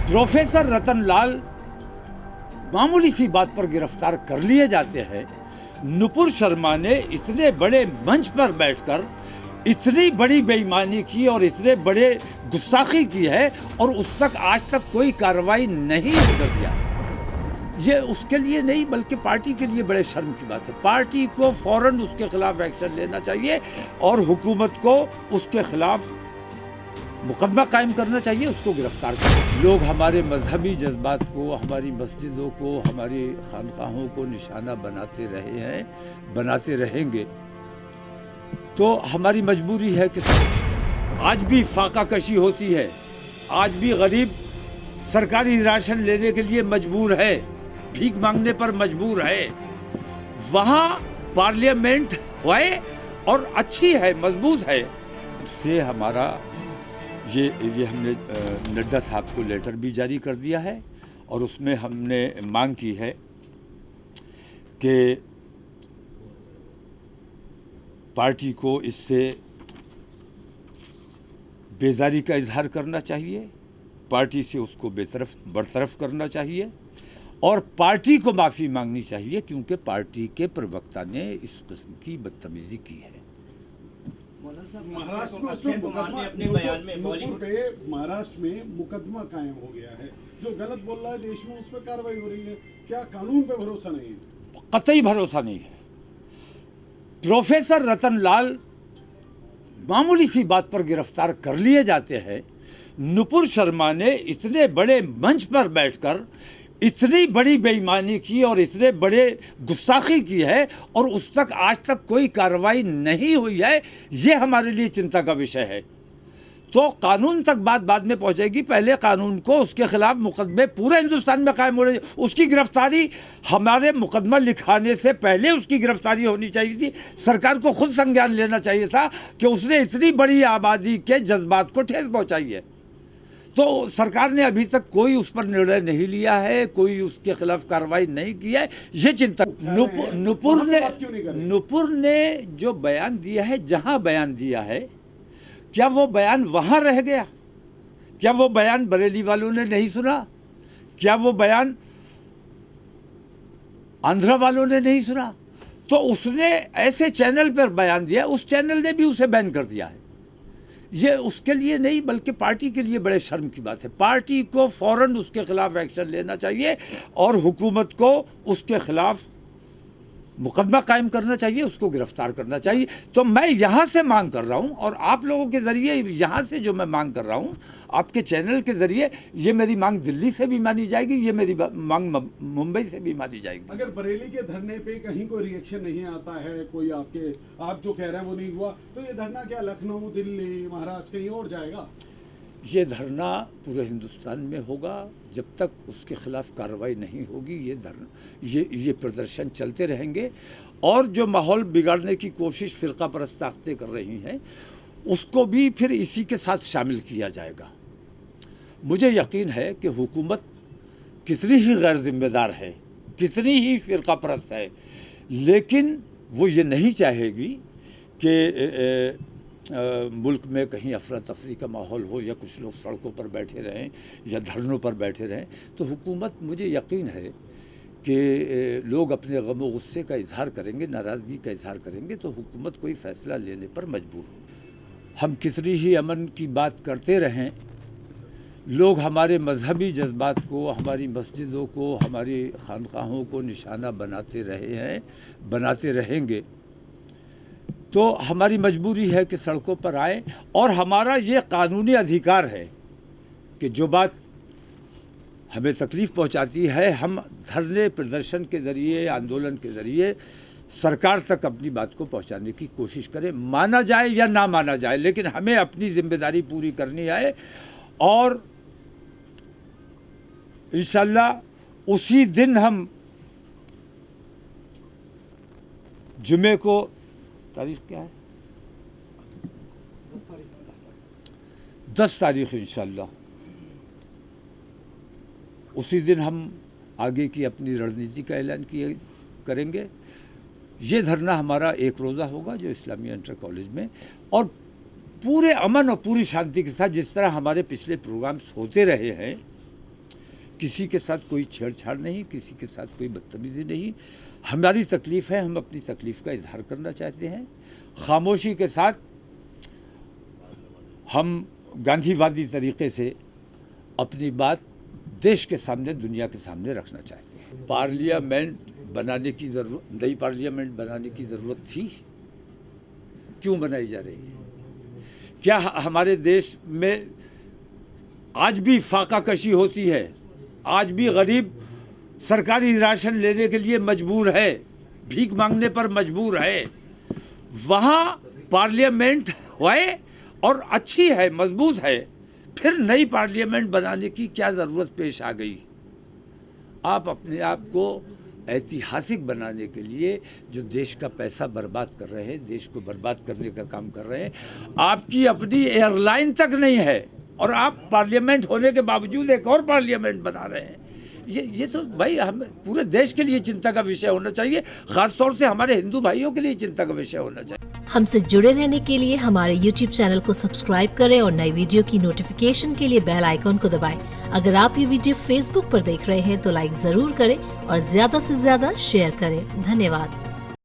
Professor रतन लाल मामूली सी बात पर गिरफ्तार कर लिए जाते हैं। नुपुर शर्मा ने इतने बड़े मंच पर बैठकर इतनी बड़ी बेईमानी की और इतने बड़े गुस्ताखी की है और उस तक आज तक कोई कार्रवाई नहीं कर दिया। ये उसके लिए नहीं बल्कि पार्टी के लिए बड़े शर्म की बात है। पार्टी को फौरन उसके खिलाफ एक्शन लेना चाहिए और हुकूमत को उसके खिलाफ मुकदमा कायम करना चाहिए, उसको गिरफ्तार करना। लोग हमारे मजहबी जज्बात को, हमारी मस्जिदों को, हमारी खानकाहों को निशाना बनाते रहे हैं, बनाते रहेंगे। तो हमारी मजबूरी है कि आज भी फाका कशी होती है, आज भी गरीब सरकारी राशन लेने के लिए मजबूर है, भीख मांगने पर मजबूर है। वहाँ पार्लियामेंट है और अच्छी है, मजबूत है। से हमारा ये हमने नड्डा साहब को लेटर भी जारी कर दिया है और उसमें हमने मांग की है कि पार्टी को इससे बेजारी का इजहार करना चाहिए, पार्टी से उसको बरतरफ करना चाहिए और पार्टी को माफ़ी मांगनी चाहिए, क्योंकि पार्टी के प्रवक्ता ने इस किस्म की बदतमीजी की है। महाराष्ट्र में मुकदमा कायम हो गया है, जो गलत बोल रहा है देश में उस पर कार्रवाई हो रही है। क्या कानून पे भरोसा नहीं है? कतई भरोसा नहीं है। प्रोफेसर रतन लाल मामूली सी बात पर गिरफ्तार कर लिए जाते हैं। नुपुर शर्मा ने इतने बड़े मंच पर बैठकर इतनी बड़ी बेईमानी की और इतने बड़े गुस्ताखी की है और उस तक आज तक कोई कार्रवाई नहीं हुई है। ये हमारे लिए चिंता का विषय है। तो कानून तक बात बाद में पहुंचेगी, पहले कानून को उसके खिलाफ मुकदमे पूरे हिंदुस्तान में कायम हो रहे। उसकी गिरफ्तारी हमारे मुकदमा लिखाने से पहले उसकी गिरफ्तारी होनी चाहिए थी। सरकार को खुद संज्ञान लेना चाहिए था कि उसने इतनी बड़ी आबादी के जज्बात को ठेस पहुंचाई है। तो सरकार ने अभी तक कोई उस पर निर्णय नहीं लिया है, कोई उसके खिलाफ कार्रवाई नहीं की है। ये चिंता नुपुर ने जो बयान दिया है, जहां बयान दिया है, क्या वो बयान वहां रह गया? क्या वो बयान बरेली वालों ने नहीं सुना? क्या वो बयान आंध्रा वालों ने नहीं सुना? तो उसने ऐसे चैनल पर बयान दिया, उस चैनल ने भी उसे बैन कर दिया है। ये उसके लिए नहीं बल्कि पार्टी के लिए बड़े शर्म की बात है। पार्टी को फौरन उसके खिलाफ एक्शन लेना चाहिए और हुकूमत को उसके खिलाफ मुकदमा कायम करना चाहिए, उसको गिरफ्तार करना चाहिए। तो मैं यहाँ से मांग कर रहा हूँ और आप लोगों के ज़रिए यहाँ से जो मैं मांग कर रहा हूँ, आपके चैनल के ज़रिए, ये मेरी मांग दिल्ली से भी मानी जाएगी, ये मेरी मांग मुंबई से भी मानी जाएगी। अगर बरेली के धरने पे कहीं कोई रिएक्शन नहीं आता है, कोई आप जो कह रहे हैं वो नहीं हुआ, तो ये धरना क्या लखनऊ, दिल्ली, महाराष्ट्र कहीं और जाएगा? ये धरना पूरे हिंदुस्तान में होगा। जब तक उसके खिलाफ कार्रवाई नहीं होगी, ये धरना, ये प्रदर्शन चलते रहेंगे। और जो माहौल बिगाड़ने की कोशिश फ़िरका परस्त ताकतें कर रही हैं, उसको भी फिर इसी के साथ शामिल किया जाएगा। मुझे यकीन है कि हुकूमत कितनी ही गैर जिम्मेदार है, कितनी ही फ़िरका परस्त है, लेकिन वो ये नहीं चाहेगी कि मुल्क में कहीं अफरा तफरी का माहौल हो या कुछ लोग सड़कों पर बैठे रहें या धरनों पर बैठे रहें। तो हुकूमत, मुझे यकीन है कि लोग अपने गम व गुस्से का इजहार करेंगे, नाराज़गी का इजहार करेंगे, तो हुकूमत कोई फ़ैसला लेने पर मजबूर हो। हम कितनी ही अमन की बात करते रहें, लोग हमारे मजहबी जज्बात को, हमारी मस्जिदों को, हमारी खानकाहों को निशाना बनाते रहे हैं, बनाते रहेंगे। तो हमारी मजबूरी है कि सड़कों पर आए और हमारा ये कानूनी अधिकार है कि जो बात हमें तकलीफ़ पहुंचाती है, हम धरने प्रदर्शन के ज़रिए, आंदोलन के ज़रिए सरकार तक अपनी बात को पहुंचाने की कोशिश करें। माना जाए या ना माना जाए, लेकिन हमें अपनी जिम्मेदारी पूरी करनी है और इंशाल्लाह उसी दिन हम जुमे को, तारीख क्या है, 10 तारीख इंशाल्लाह, उसी दिन हम आगे की अपनी रणनीति का ऐलान करेंगे। ये धरना हमारा एक रोज़ा होगा जो इस्लामिया इंटर कॉलेज में, और पूरे अमन और पूरी शांति के साथ, जिस तरह हमारे पिछले प्रोग्राम्स होते रहे हैं, किसी के साथ कोई छेड़छाड़ नहीं, किसी के साथ कोई बदतमीजी नहीं। हमारी तकलीफ़ है, हम अपनी तकलीफ़ का इजहार करना चाहते हैं। खामोशी के साथ हम गांधीवादी तरीके से अपनी बात देश के सामने, दुनिया के सामने रखना चाहते हैं। पार्लियामेंट बनाने की ज़रूरत, नई पार्लियामेंट बनाने की ज़रूरत थी? क्यों बनाई जा रही है? क्या हमारे देश में आज भी फाका कशी होती है? आज भी गरीब सरकारी राशन लेने के लिए मजबूर है, भीख मांगने पर मजबूर है। वहाँ पार्लियामेंट है और अच्छी है, मजबूत है, फिर नई पार्लियामेंट बनाने की क्या ज़रूरत पेश आ गई? आप अपने आप को ऐतिहासिक बनाने के लिए जो देश का पैसा बर्बाद कर रहे हैं, देश को बर्बाद करने का काम कर रहे हैं, आपकी अपनी एयरलाइन तक नहीं है और आप पार्लियामेंट होने के बावजूद एक और पार्लियामेंट बना रहे हैं। ये तो भाई हम पूरे देश के लिए चिंता का विषय होना चाहिए, खासतौर से हमारे हिंदू भाइयों के लिए चिंता का विषय होना चाहिए। हमसे जुड़े रहने के लिए हमारे YouTube चैनल को सब्सक्राइब करें और नई वीडियो की नोटिफिकेशन के लिए बेल आइकॉन को दबाएं। अगर आप ये वीडियो Facebook पर देख रहे हैं तो लाइक जरूर करें और ज्यादा से ज्यादा शेयर करें। धन्यवाद।